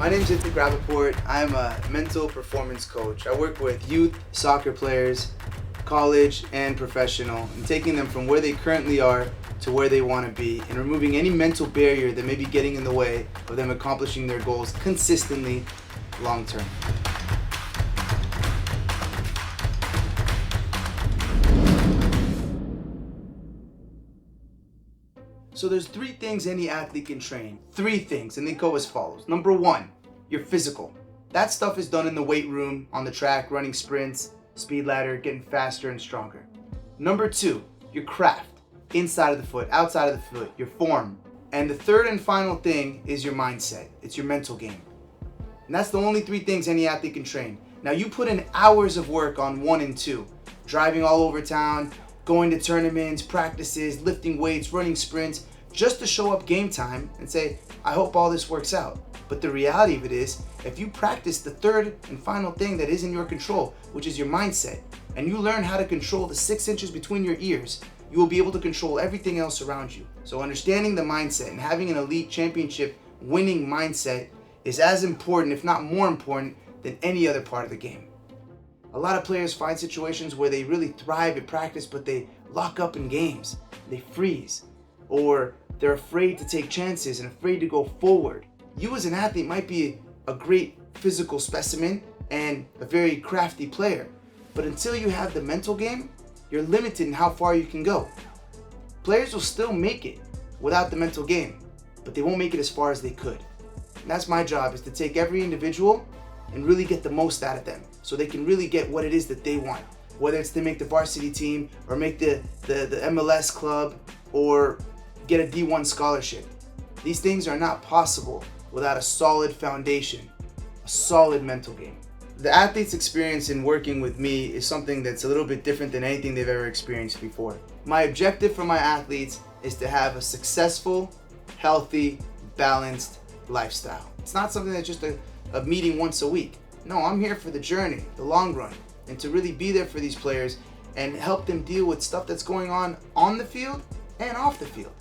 My name is Introductory. I'm a mental performance coach. I work with youth soccer players, college and professional, and taking them from where they currently are to where they want to be, and removing any mental barrier that may be getting in the way of them accomplishing their goals consistently long term. So there's 3 things any athlete can train. 3 things, and they go as follows. Number 1, your physical. That stuff is done in the weight room, on the track, running sprints, speed ladder, getting faster and stronger. Number 2, your craft. Inside of the foot, outside of the foot, your form. And the third and final thing is your mindset. It's your mental game. And that's the only 3 things any athlete can train. Now you put in hours of work on 1 and 2, driving all over town, going to tournaments, practices, lifting weights, running sprints, just to show up game time and say, I hope all this works out. But the reality of it is, if you practice the third and final thing that is in your control, which is your mindset, and you learn how to control the 6 inches between your ears, you will be able to control everything else around you. So understanding the mindset and having an elite championship winning mindset is as important, if not more important, than any other part of the game. A lot of players find situations where they really thrive at practice, but they lock up in games. They freeze, or they're afraid to take chances and afraid to go forward. You as an athlete might be a great physical specimen and a very crafty player, but until you have the mental game, you're limited in how far you can go. Players will still make it without the mental game, but they won't make it as far as they could. And that's my job, is to take every individual and really get the most out of them so they can really get what it is that they want. Whether it's to make the varsity team or make the MLS club or get a D1 scholarship. These things are not possible without a solid foundation, a solid mental game. The athlete's experience in working with me is something that's a little bit different than anything they've ever experienced before. My objective for my athletes is to have a successful, healthy, balanced lifestyle. It's not something that's just a meeting once a week. No, I'm here for the journey, the long run, and to really be there for these players and help them deal with stuff that's going on the field and off the field.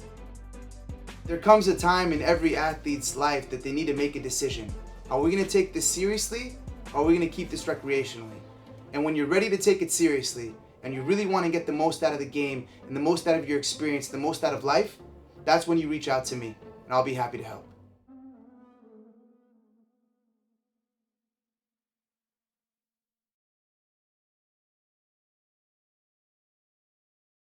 There comes a time in every athlete's life that they need to make a decision. Are we going to take this seriously, or are we going to keep this recreationally? And when you're ready to take it seriously, and you really want to get the most out of the game, and the most out of your experience, the most out of life, that's when you reach out to me, and I'll be happy to help.